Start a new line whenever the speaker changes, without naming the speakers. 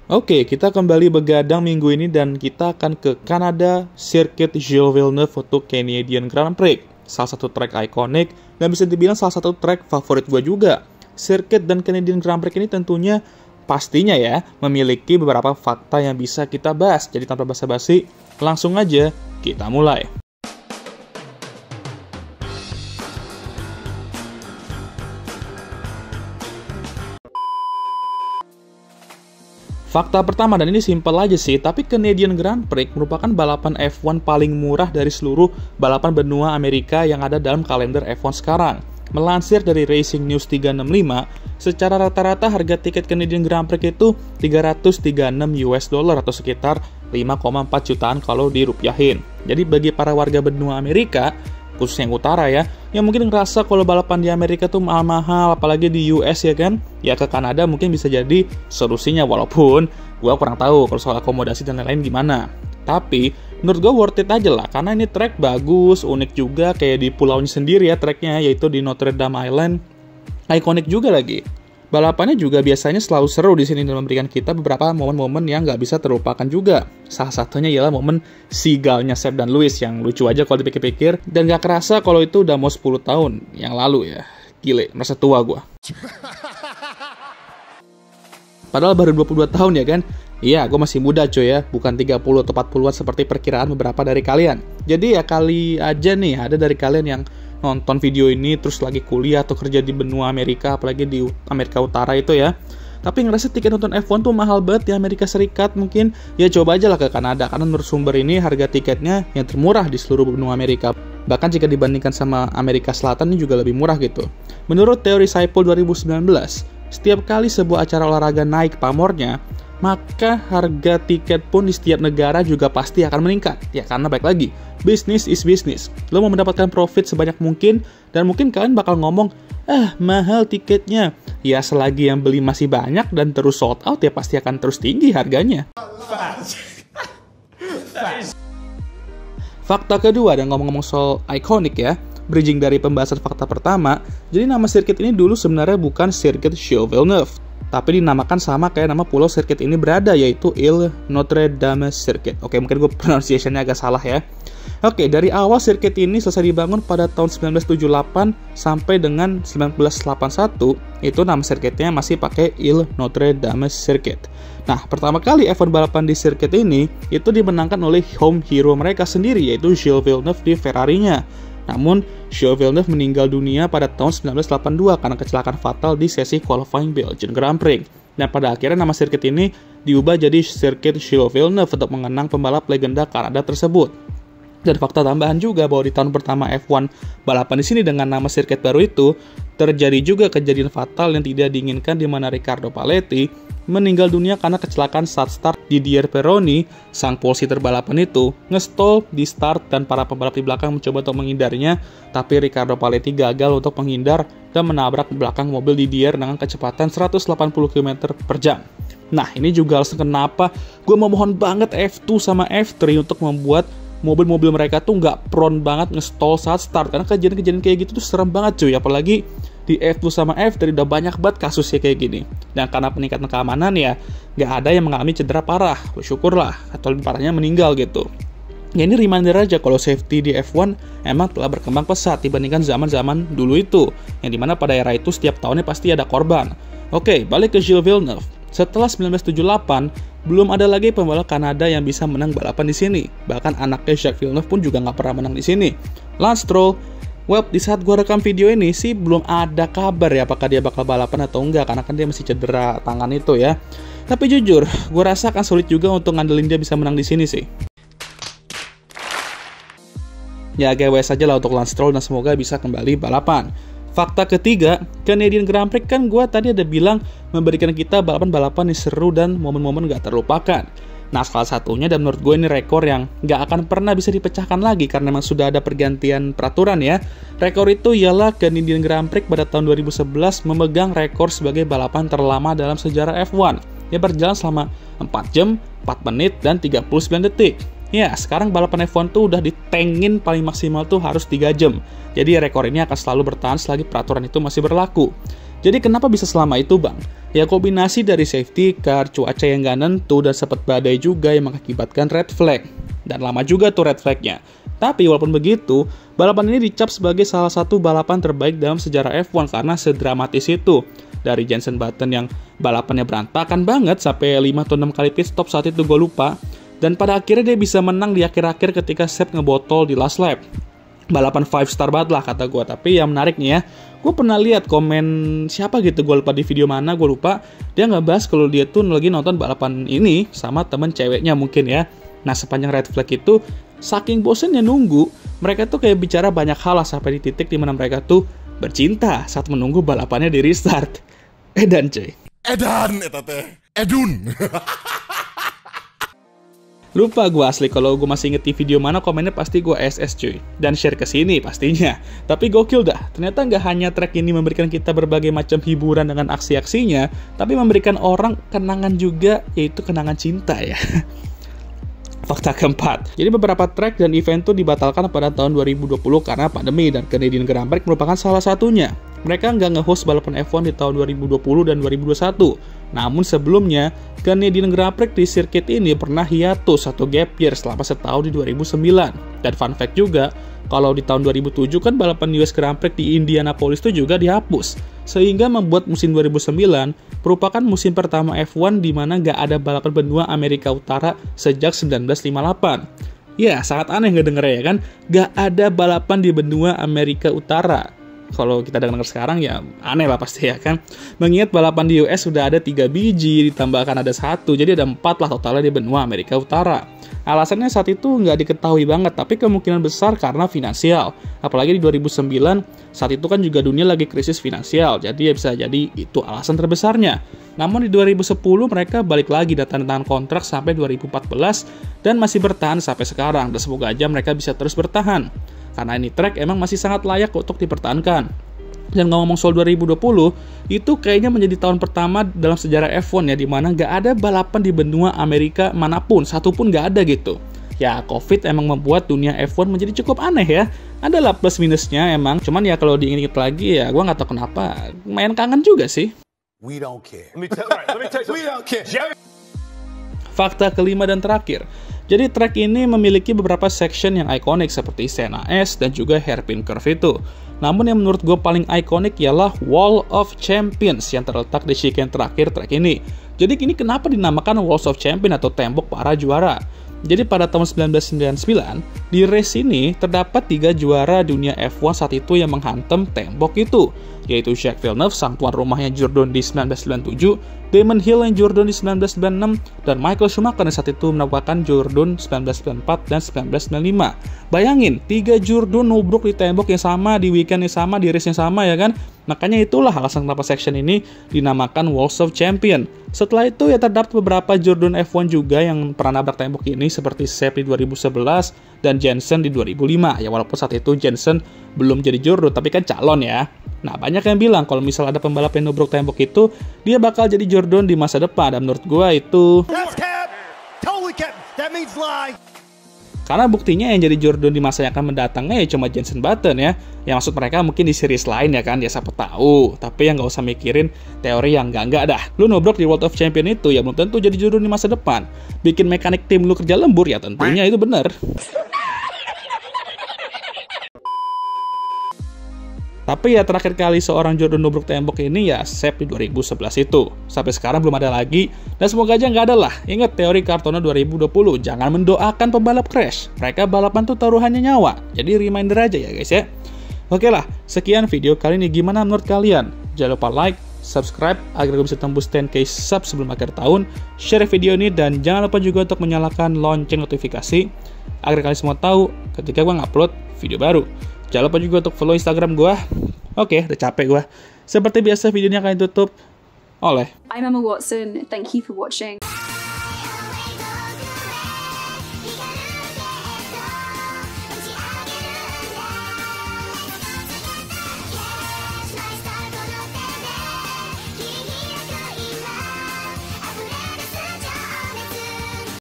Oke, kita kembali begadang minggu ini dan kita akan ke Kanada, Circuit Gilles Villeneuve untuk Canadian Grand Prix. Salah satu track ikonik dan bisa dibilang salah satu track favorit gue juga. Circuit dan Canadian Grand Prix ini tentunya pastinya ya memiliki beberapa fakta yang bisa kita bahas. Jadi tanpa basa-basi, langsung aja kita mulai. Fakta pertama, dan ini simpel aja sih, tapi Canadian Grand Prix merupakan balapan F1 paling murah dari seluruh balapan benua Amerika yang ada dalam kalender F1 sekarang. Melansir dari Racing News 365, secara rata-rata harga tiket Canadian Grand Prix itu $336 atau sekitar 5,4 jutaan kalau dirupiahin. Jadi bagi para warga benua Amerika, khususnya yang utara ya, yang mungkin ngerasa kalau balapan di Amerika tuh mahal-mahal, apalagi di US ya kan, ya ke Kanada mungkin bisa jadi solusinya, walaupun gue kurang tahu kalau soal akomodasi dan lain-lain gimana. Tapi menurut gue worth it aja lah, karena ini track bagus, unik juga, kayak di pulaunya sendiri ya tracknya, yaitu di Notre Dame Island, ikonik juga lagi. Balapannya juga biasanya selalu seru di sini dan memberikan kita beberapa momen-momen yang nggak bisa terlupakan juga. Salah satunya ialah momen seagullnya Seb dan Lewis yang lucu aja kalau dipikir-pikir, dan nggak kerasa kalau itu udah mau 10 tahun yang lalu ya. Gile, merasa tua gue. Padahal baru 22 tahun ya kan? Iya, gue masih muda coy ya, bukan 30 atau 40-an seperti perkiraan beberapa dari kalian. Jadi ya kali aja nih ada dari kalian yang nonton video ini terus lagi kuliah atau kerja di benua Amerika, apalagi di Amerika Utara itu ya, tapi ngerasa tiket nonton F1 tuh mahal banget di Amerika Serikat, mungkin ya coba aja lah ke Kanada, karena menurut sumber ini harga tiketnya yang termurah di seluruh benua Amerika, bahkan jika dibandingkan sama Amerika Selatan ini juga lebih murah gitu. Menurut teori Saipul 2019, setiap kali sebuah acara olahraga naik pamornya, maka harga tiket pun di setiap negara juga pasti akan meningkat. Ya karena baik lagi, business is business. Lo mau mendapatkan profit sebanyak mungkin, dan mungkin kalian bakal ngomong, mahal tiketnya. Ya selagi yang beli masih banyak dan terus sold out, ya pasti akan terus tinggi harganya. Fakta kedua, dan ngomong-ngomong soal ikonik ya, bridging dari pembahasan fakta pertama, jadi nama sirkuit ini dulu sebenarnya bukan Circuit Gilles Villeneuve, tapi dinamakan sama kayak nama pulau sirkuit ini berada, yaitu Île Notre Dame Circuit. Oke, mungkin gue pronunciation-nya agak salah ya. Oke, dari awal sirkuit ini selesai dibangun pada tahun 1978 sampai dengan 1981, itu nama sirkuitnya masih pakai Île Notre Dame Circuit. Nah, pertama kali F1 balapan di sirkuit ini, itu dimenangkan oleh home hero mereka sendiri, yaitu Gilles Villeneuve di Ferrari-nya. Namun, Gilles Villeneuve meninggal dunia pada tahun 1982 karena kecelakaan fatal di sesi qualifying Belgian Grand Prix. Dan pada akhirnya nama sirkuit ini diubah jadi Circuit Gilles Villeneuve untuk mengenang pembalap legenda Kanada tersebut. Dan fakta tambahan juga bahwa di tahun pertama F1 balapan di sini dengan nama sirkuit baru itu, terjadi juga kejadian fatal yang tidak diinginkan di mana Riccardo Paletti meninggal dunia karena kecelakaan saat start. Didier Pironi, sang polisi terbalapan itu, ngestol di start dan para pembalap di belakang mencoba untuk menghindarinya, tapi Riccardo Paletti gagal untuk menghindar dan menabrak belakang mobil Didier dengan kecepatan 180 km per jam. Nah, ini juga alasan kenapa gue memohon banget F2 sama F3 untuk membuat mobil-mobil mereka tuh nggak prone banget ngestol saat start, karena kejadian-kejadian kayak gitu tuh serem banget cuy, apalagi di F2 sama F3 udah banyak banget kasusnya kayak gini. Dan karena peningkatan keamanan ya, nggak ada yang mengalami cedera parah, syukurlah, atau lebih parahnya meninggal gitu. Ya ini reminder aja kalau safety di F1 emang telah berkembang pesat dibandingkan zaman-zaman dulu itu, yang dimana pada era itu setiap tahunnya pasti ada korban. Oke, balik ke Gilles Villeneuve. Setelah 1978, belum ada lagi pembalap Kanada yang bisa menang balapan di sini. Bahkan anaknya Jacques Villeneuve pun juga nggak pernah menang di sini, Lance Stroll. Well, di saat gue rekam video ini sih belum ada kabar ya apakah dia bakal balapan atau enggak, karena kan dia masih cedera tangan itu ya. Tapi jujur, gue rasa akan sulit juga untuk ngandelin dia bisa menang di sini sih. Ya GWS aja lah untuk Lance Stroll dan semoga bisa kembali balapan. Fakta ketiga, Canadian Grand Prix kan gue tadi ada bilang memberikan kita balapan-balapan yang seru dan momen-momen gak terlupakan. Nah, salah satunya dan menurut gue ini rekor yang gak akan pernah bisa dipecahkan lagi karena memang sudah ada pergantian peraturan ya. Rekor itu ialah Canadian Grand Prix pada tahun 2011 memegang rekor sebagai balapan terlama dalam sejarah F1 yang berjalan selama 4 jam, 4 menit, dan 39 detik. Ya, sekarang balapan F1 tuh udah ditengin paling maksimal tuh harus 3 jam. Jadi rekor ini akan selalu bertahan selagi peraturan itu masih berlaku. Jadi kenapa bisa selama itu bang? Ya kombinasi dari safety car, cuaca yang gak nentu, dan sempat badai juga yang mengakibatkan red flag. Dan lama juga tuh red flagnya. Tapi walaupun begitu, balapan ini dicap sebagai salah satu balapan terbaik dalam sejarah F1 karena sedramatis itu. Dari Jenson Button yang balapannya berantakan banget sampai 5 atau 6 kali pit stop saat itu gue lupa. Dan pada akhirnya dia bisa menang di akhir-akhir ketika Seb ngebotol di last lap. Balapan 5 star banget lah kata gue. Tapi yang menarik nih ya, gue pernah lihat komen siapa gitu, gue lupa di video mana, gue lupa. Dia ngebahas kalau dia tuh lagi nonton balapan ini sama temen ceweknya mungkin ya. Nah sepanjang red flag itu, saking bosennya nunggu, mereka tuh kayak bicara banyak hal lah sampai di titik dimana mereka tuh bercinta saat menunggu balapannya di restart. Edan cuy.
Edan eta teh. Edun.
Lupa gue asli, kalau gue masih inget di video mana komennya pasti gue SS cuy. Dan share ke sini pastinya. Tapi gokil dah, ternyata nggak hanya track ini memberikan kita berbagai macam hiburan dengan aksi-aksinya, tapi memberikan orang kenangan juga, yaitu kenangan cinta ya. Fakta keempat, jadi beberapa track dan event itu dibatalkan pada tahun 2020 karena pandemi, dan Canadian Grand Prix merupakan salah satunya. Mereka nggak nge-host balapan F1 di tahun 2020 dan 2021. Namun sebelumnya, Canadian Grand Prix di sirkuit ini pernah hiatus atau gap year selama setahun di 2009. Dan fun fact juga, kalau di tahun 2007 kan balapan US Grand Prix di Indianapolis itu juga dihapus. Sehingga membuat musim 2009 merupakan musim pertama F1 di mana nggak ada balapan benua Amerika Utara sejak 1958. Ya, sangat aneh ngedengernya ya kan? Nggak ada balapan di benua Amerika Utara. Kalau kita dengar sekarang ya aneh lah pasti ya kan. Mengingat balapan di US sudah ada 3 biji, ditambahkan ada 1, jadi ada 4 lah totalnya di benua Amerika Utara. Alasannya saat itu nggak diketahui banget, tapi kemungkinan besar karena finansial. Apalagi di 2009, saat itu kan juga dunia lagi krisis finansial, jadi ya bisa jadi itu alasan terbesarnya. Namun di 2010 mereka balik lagi dan tanda tangan kontrak sampai 2014 dan masih bertahan sampai sekarang, dan semoga aja mereka bisa terus bertahan. Karena ini track emang masih sangat layak untuk dipertahankan. Dan ngomong soal 2020, itu kayaknya menjadi tahun pertama dalam sejarah F1 ya, dimana nggak ada balapan di benua Amerika manapun, satupun nggak ada gitu. Ya, COVID emang membuat dunia F1 menjadi cukup aneh ya. Adalah plus minusnya emang, cuman ya kalau diingat lagi ya, gue nggak tahu kenapa, lumayan kangen juga sih.
We don't care. We don't care.
Fakta kelima dan terakhir. Jadi track ini memiliki beberapa section yang ikonik seperti Senna S dan juga hairpin curve itu. Namun yang menurut gue paling ikonik ialah Wall of Champions yang terletak di chicane terakhir track ini. Jadi ini kenapa dinamakan Walls of Champions atau tembok para juara? Jadi pada tahun 1999, di race ini terdapat 3 juara dunia F1 saat itu yang menghantam tembok itu, yaitu Jacques Villeneuve, sang tuan rumahnya Jordan di 1997, Damon Hill yang Jordan di 1996, dan Michael Schumacher yang saat itu menaklukkan Jordan 1994 dan 1995. Bayangin, 3 Jordan nubruk di tembok yang sama, di weekend yang sama, di race yang sama ya kan? Makanya itulah alasan kenapa section ini dinamakan Walls of Champion. Setelah itu ya terdapat beberapa Jordan F1 juga yang pernah nabrak tembok ini seperti Seb di 2011 dan Jenson di 2005. Ya walaupun saat itu Jenson belum jadi Jordan tapi kan calon ya. Nah banyak yang bilang kalau misal ada pembalap yang nubruk tembok itu dia bakal jadi Jordan di masa depan, dan menurut gua itu karena buktinya yang jadi Jordan di masa yang akan mendatangnya ya cuma Jenson Button ya. Yang maksud mereka mungkin di series lain ya kan, ya siapa tahu. Tapi yang nggak usah mikirin teori yang enggak dah. Lu nubruk di World of Champion itu ya belum tentu jadi Jordan di masa depan. Bikin mekanik tim lu kerja lembur ya tentunya itu bener. Tapi ya terakhir kali seorang Jordan nubruk tembok ini ya Seb di 2011 itu. Sampai sekarang belum ada lagi, dan semoga aja nggak ada lah. Ingat teori Kartona 2020, jangan mendoakan pembalap crash. Mereka balapan tuh taruhannya nyawa. Jadi reminder aja ya guys ya. Oke lah, sekian video kali ini. Gimana menurut kalian? Jangan lupa like, subscribe agar gue bisa tembus 10k sub sebelum akhir tahun. Share video ini dan jangan lupa juga untuk menyalakan lonceng notifikasi agar kalian semua tahu ketika gue ngupload video baru. Jangan lupa juga untuk follow Instagram gue. Oke, udah capek gue. Seperti biasa videonya akan ditutup oleh
I'm Emma Watson. Thank you for watching.